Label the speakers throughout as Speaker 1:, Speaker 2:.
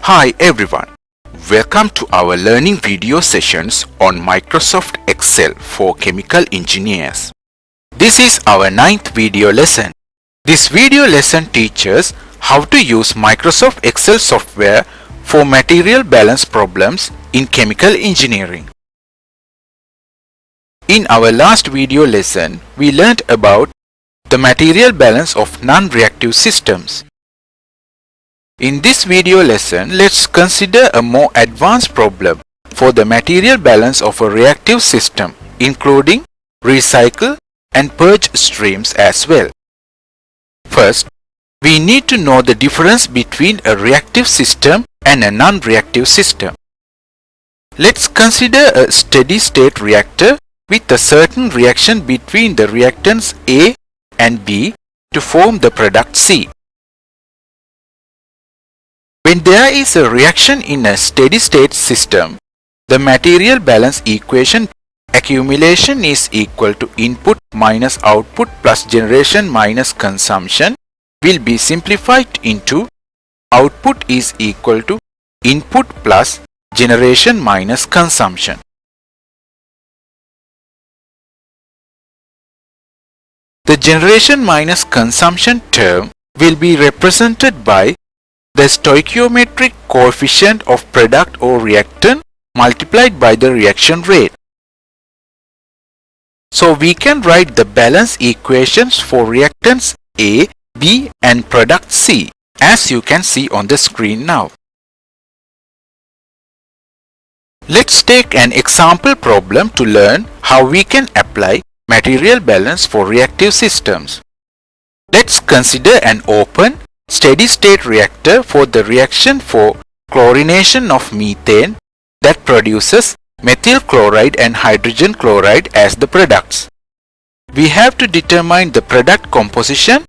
Speaker 1: Hi everyone, welcome to our learning video sessions on Microsoft Excel for chemical engineers. This is our 9th video lesson. This video lesson teaches how to use Microsoft Excel software for material balance problems in chemical engineering. In our last video lesson, we learned about the material balance of non-reactive systems. In this video lesson, let's consider a more advanced problem for the material balance of a reactive system, including recycle and purge streams as well. First, we need to know the difference between a reactive system and a non-reactive system. Let's consider a steady-state reactor with a certain reaction between the reactants A and B to form the product C. When there is a reaction in a steady-state system, the material balance equation accumulation is equal to input minus output plus generation minus consumption will be simplified into output is equal to input plus generation minus consumption. The generation minus consumption term will be represented by the stoichiometric coefficient of product or reactant multiplied by the reaction rate. So we can write the balance equations for reactants A, B and product C as you can see on the screen now. Let's take an example problem to learn how we can apply material balance for reactive systems. Let's consider an open steady-state reactor for the reaction for chlorination of methane that produces methyl chloride and hydrogen chloride as the products. We have to determine the product composition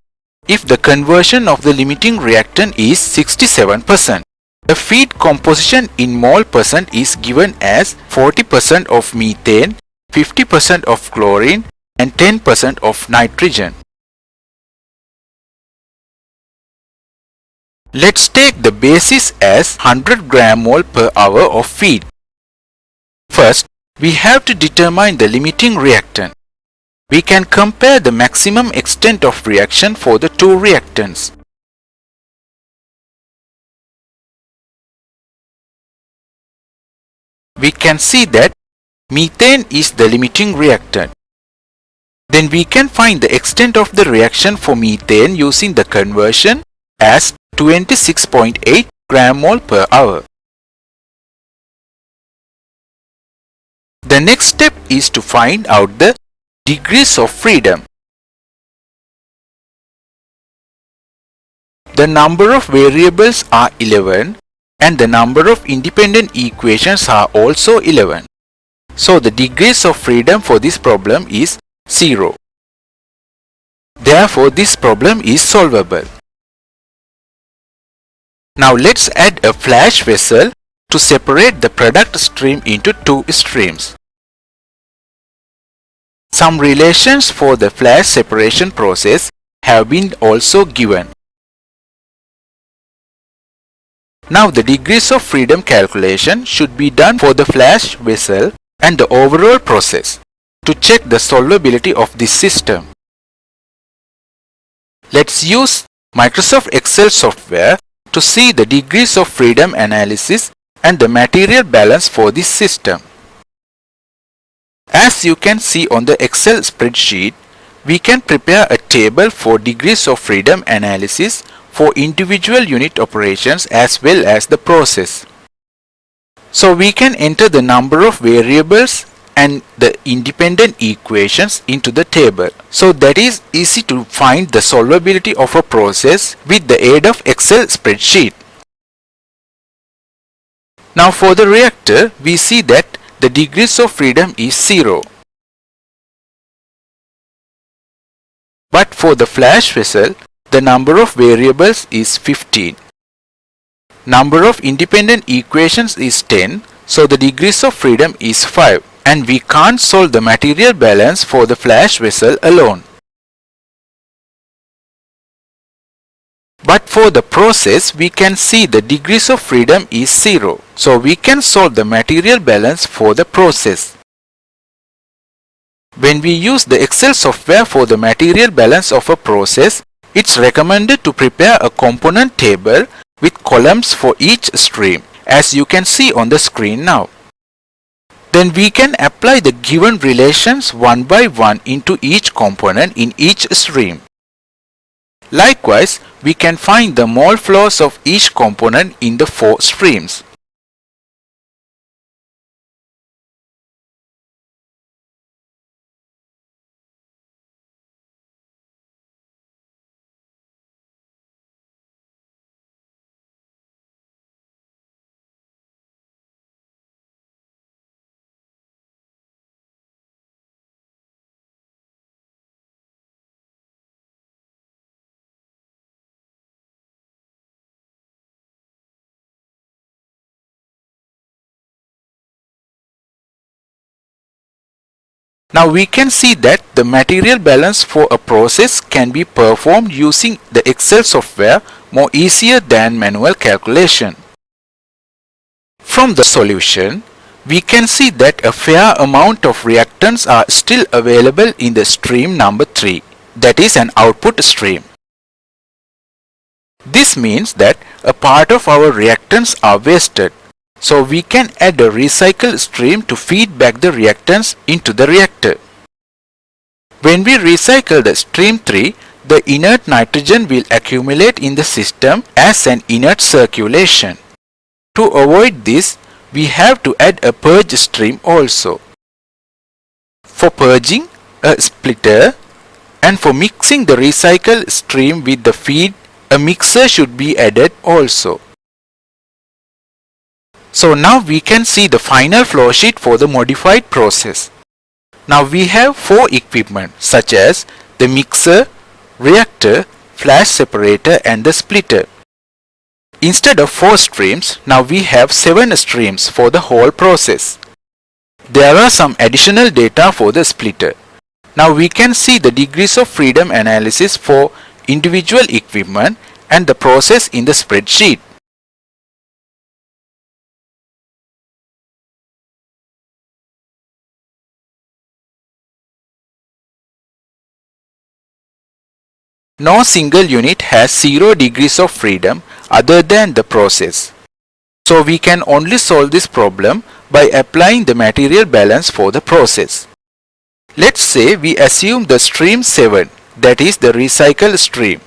Speaker 1: if the conversion of the limiting reactant is 67%. The feed composition in mole percent is given as 40% of methane, 50% of chlorine and 10% of nitrogen. Let's take the basis as 100 gram mole per hour of feed. First, we have to determine the limiting reactant. We can compare the maximum extent of reaction for the two reactants. We can see that methane is the limiting reactant. Then we can find the extent of the reaction for methane using the conversion as 26.8 gram mole per hour. The next step is to find out the degrees of freedom. The number of variables are 11 and the number of independent equations are also 11. So the degrees of freedom for this problem is 0. Therefore, this problem is solvable. Now let's add a flash vessel to separate the product stream into two streams. Some relations for the flash separation process have been also given. Now the degrees of freedom calculation should be done for the flash vessel and the overall process to check the solvability of this system. Let's use Microsoft Excel software to see the degrees of freedom analysis and the material balance for this system. As you can see on the Excel spreadsheet, we can prepare a table for degrees of freedom analysis for individual unit operations as well as the process. So we can enter the number of variables and the independent equations into the table. So that is easy to find the solvability of a process with the aid of Excel spreadsheet. Now for the reactor, we see that the degrees of freedom is 0. But for the flash vessel, the number of variables is 15. Number of independent equations is 10, so the degrees of freedom is 5. And we can't solve the material balance for the flash vessel alone. But for the process, we can see the degrees of freedom is 0. So we can solve the material balance for the process. When we use the Excel software for the material balance of a process, it's recommended to prepare a component table with columns for each stream, as you can see on the screen now. Then we can apply the given relations one by one into each component in each stream. Likewise, we can find the mole flows of each component in the 4 streams. Now we can see that the material balance for a process can be performed using the Excel software more easier than manual calculation. From the solution, we can see that a fair amount of reactants are still available in the stream number 3, that is an output stream. This means that a part of our reactants are wasted. So we can add a recycle stream to feed back the reactants into the reactor. When we recycle the stream 3, the inert nitrogen will accumulate in the system as an inert circulation. To avoid this, we have to add a purge stream also. For purging, a splitter, and for mixing the recycled stream with the feed, a mixer should be added also. So now we can see the final flow sheet for the modified process. Now we have 4 equipment such as the mixer, reactor, flash separator and the splitter. Instead of 4 streams, now we have 7 streams for the whole process. There are some additional data for the splitter. Now we can see the degrees of freedom analysis for individual equipment and the process in the spreadsheet. No single unit has 0 degrees of freedom other than the process. So we can only solve this problem by applying the material balance for the process. Let's say we assume the stream 7, that is the recycle stream.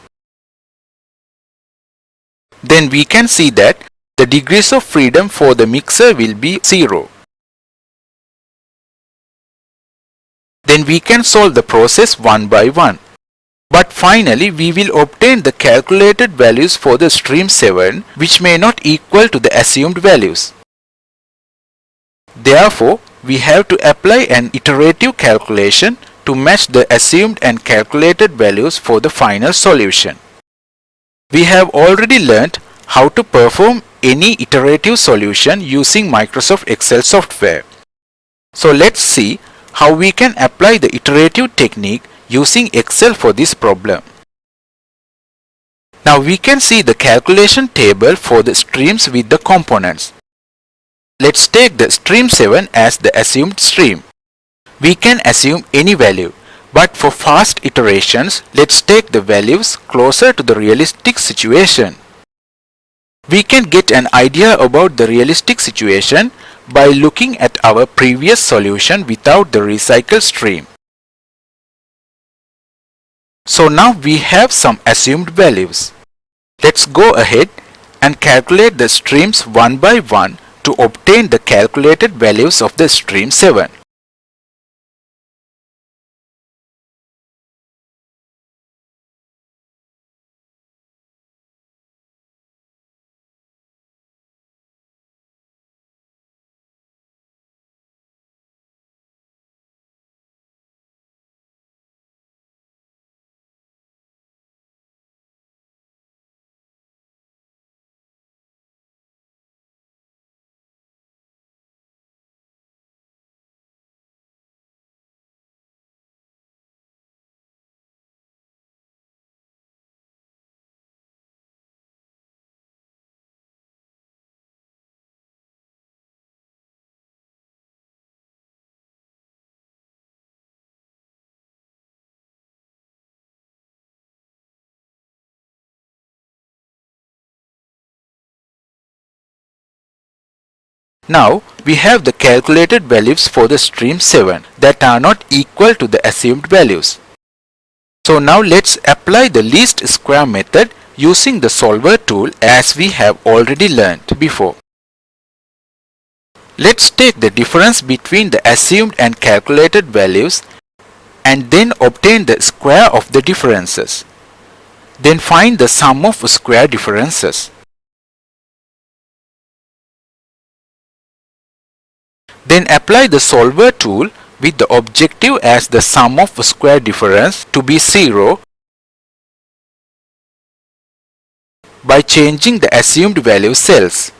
Speaker 1: Then we can see that the degrees of freedom for the mixer will be 0. Then we can solve the process one by one. But finally, we will obtain the calculated values for the stream 7 which may not equal to the assumed values. Therefore, we have to apply an iterative calculation to match the assumed and calculated values for the final solution. We have already learnt how to perform any iterative solution using Microsoft Excel software. So let's see how we can apply the iterative technique using Excel for this problem. Now we can see the calculation table for the streams with the components. Let's take the stream 7 as the assumed stream. We can assume any value, but for fast iterations, let's take the values closer to the realistic situation. We can get an idea about the realistic situation by looking at our previous solution without the recycle stream. So now we have some assumed values. Let's go ahead and calculate the streams one by one to obtain the calculated values of the stream 7. Now we have the calculated values for the stream 7 that are not equal to the assumed values. So now let's apply the least square method using the solver tool as we have already learnt before. Let's take the difference between the assumed and calculated values and then obtain the square of the differences. Then find the sum of square differences. Then apply the solver tool with the objective as the sum of square difference to be 0 by changing the assumed value cells.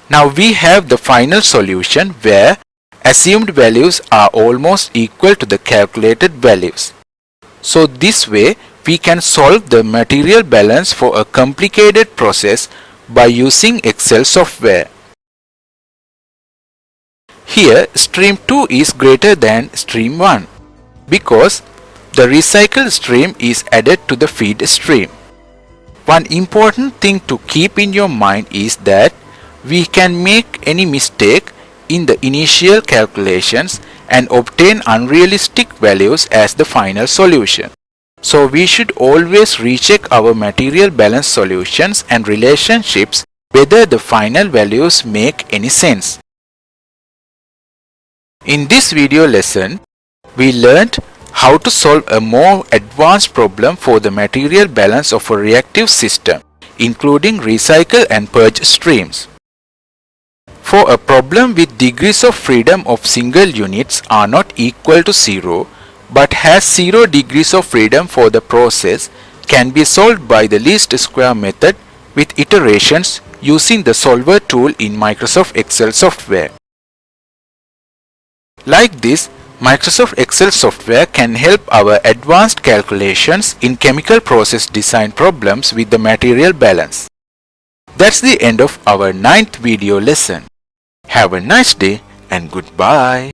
Speaker 1: Now we have the final solution where assumed values are almost equal to the calculated values. So this way we can solve the material balance for a complicated process by using Excel software. Here stream 2 is greater than stream 1 because the recycled stream is added to the feed stream. One important thing to keep in your mind is that we can make any mistake in the initial calculations and obtain unrealistic values as the final solution. So we should always recheck our material balance solutions and relationships whether the final values make any sense. In this video lesson, we learned how to solve a more advanced problem for the material balance of a reactive system, including recycle and purge streams. For a problem with degrees of freedom of single units are not equal to 0 but has 0 degrees of freedom for the process can be solved by the least square method with iterations using the solver tool in Microsoft Excel software. Like this, Microsoft Excel software can help our advanced calculations in chemical process design problems with the material balance. That's the end of our 9th video lesson. Have a nice day and goodbye.